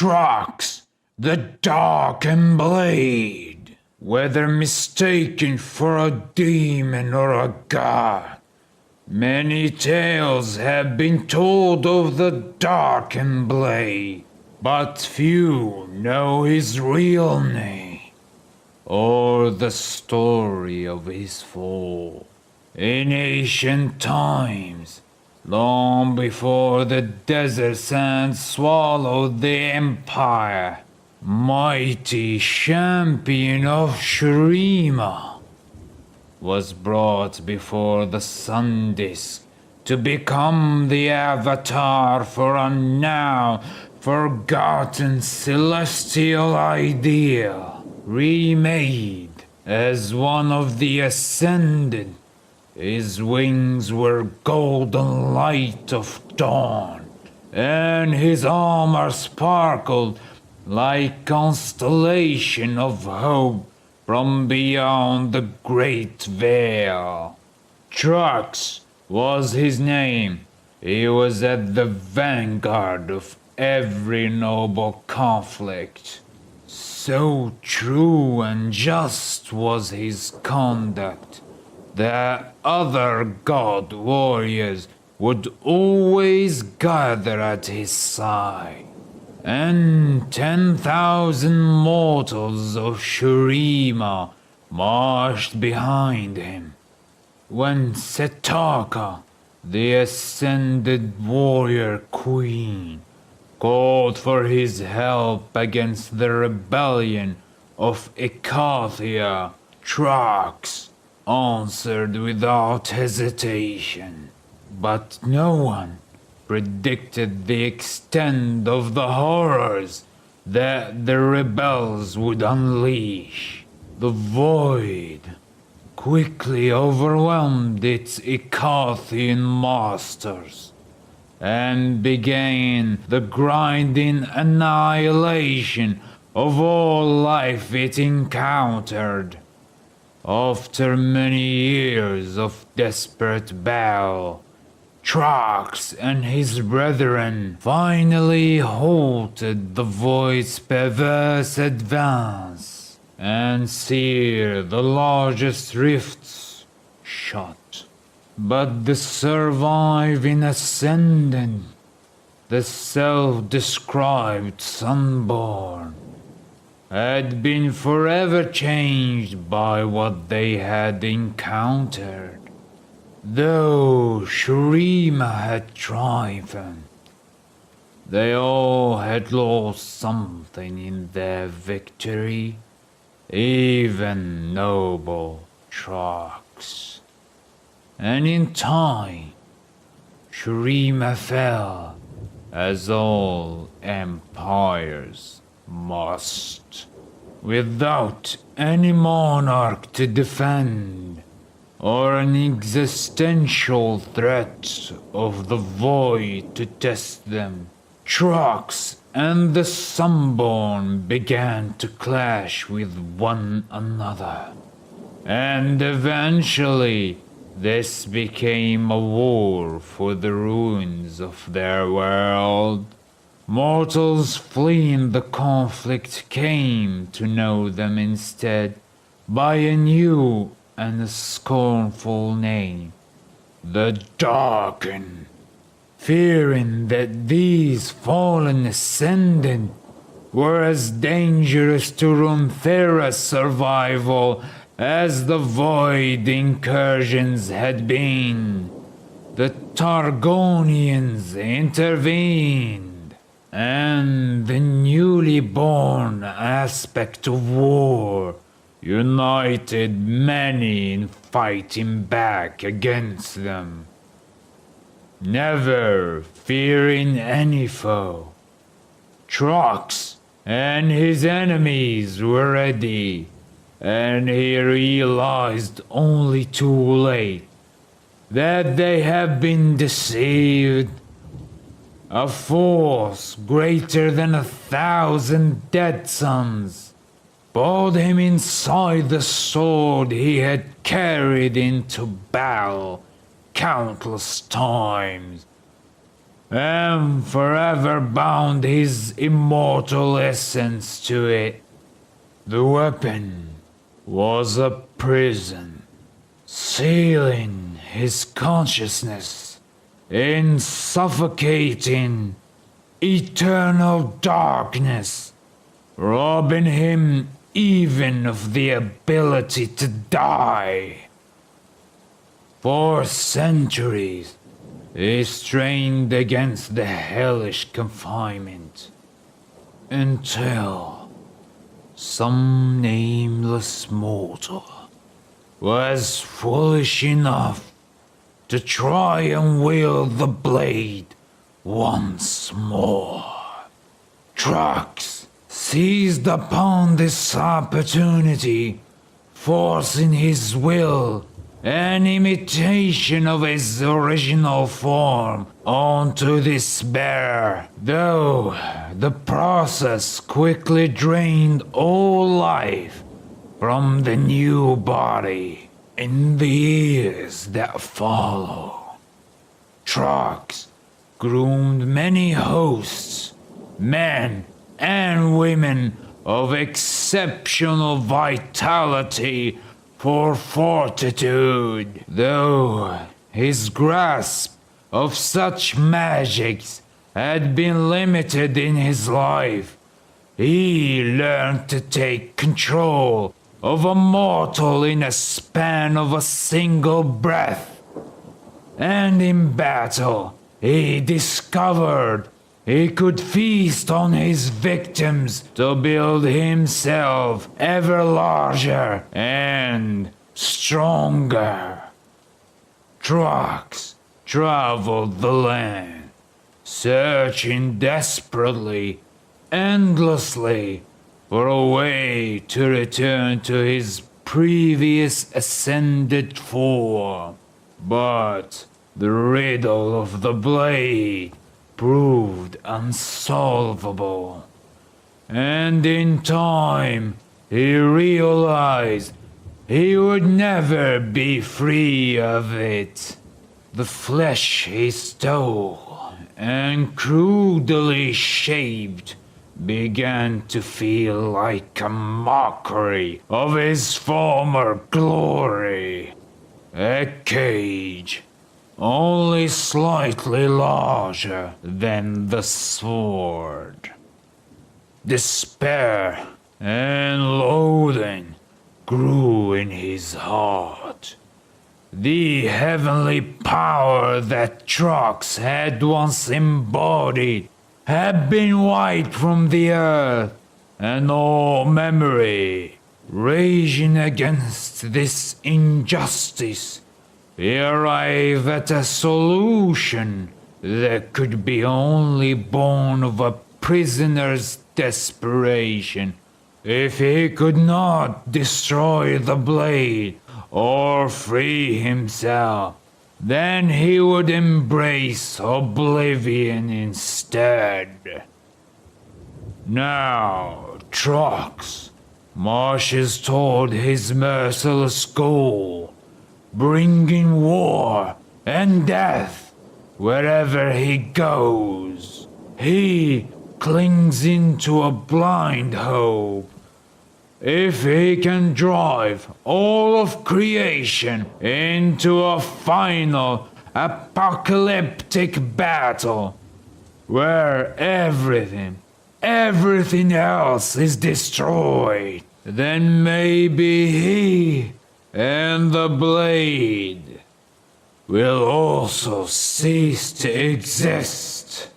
AATROX the Darkin Blade. Whether mistaken for a demon or a god, many tales have been told of the Darkin Blade, but few know his real name or the story of his fall. In ancient times, long before the desert sand swallowed the empire, mighty champion of Shurima was brought before the sun disk to become the avatar for a now forgotten celestial ideal, remade as one of the ascended. His wings were golden light of dawn, and his armor sparkled like constellation of hope from beyond the great veil. AATROX was his name. He was at the vanguard of every noble conflict. So true and just was his conduct that other god warriors would always gather at his side, and 10,000 mortals of Shurima marched behind him. When Setaka, the ascended warrior queen, called for his help against the rebellion of Ekathia, AATROX answered without hesitation. But no one predicted the extent of the horrors that the rebels would unleash. The void quickly overwhelmed its Ekathian masters and began the grinding annihilation of all life it encountered. After many years of desperate battle, AATROX and his brethren finally halted the void's perverse advance and seared the largest rifts shut. But the surviving ascendant, the self-described Sunborn, had been forever changed by what they had encountered. Though Shurima had triumphed, they all had lost something in their victory, even noble AATROX. And in time, Shurima fell, as all empires must, without any monarch to defend, or an existential threat of the void to test them. AATROX and the Sunborn began to clash with one another, and eventually this became a war for the ruins of their world. Mortals fleeing the conflict came to know them instead by a new and a scornful name, the Darkin, fearing that these fallen ascendant were as dangerous to Runeterra's survival as the void incursions had been. The Targonians intervened, and the newly born aspect of war united many in fighting back against them. Never fearing any foe, AATROX and his enemies were ready, and he realized only too late that they had been deceived. A force greater than 1,000 dead suns pulled him inside the sword he had carried into battle countless times. and forever bound his immortal essence to it. The weapon was a prison, sealing his consciousness in suffocating, eternal darkness, robbing him even of the ability to die. For centuries, he strained against the hellish confinement, until some nameless mortal was foolish enough to try and wield the blade once more. AATROX seized upon this opportunity, forcing his will, an imitation of his original form, onto this bear, though the process quickly drained all life from the new body in the years that follow. AATROX groomed many hosts, men and women of exceptional vitality for fortitude, though his grasp of such magics had been limited in his life. He learned to take control of a mortal in a span of a single breath, and in battle he discovered he could feast on his victims to build himself ever larger and stronger. AATROX traveled the land, searching desperately, endlessly, for a way to return to his previous ascended form. But the riddle of the blade proved unsolvable, and in time he realized he would never be free of it. The flesh he stole and crudely shaped began to feel like a mockery of his former glory. A cage, only slightly larger than the sword. Despair and loathing grew in his heart. The heavenly power that AATROX had once embodied had been wiped from the earth, and all memory. Raging against this injustice, he arrived at a solution that could be only born of a prisoner's desperation. If he could not destroy the blade or free himself, then he would embrace oblivion instead. Now, AATROX marches toward his merciless goal, bringing war and death wherever he goes. He clings into a blind hope. If he can drive all of creation into a final apocalyptic battle, where everything else is destroyed, then maybe he and the blade will also cease to exist.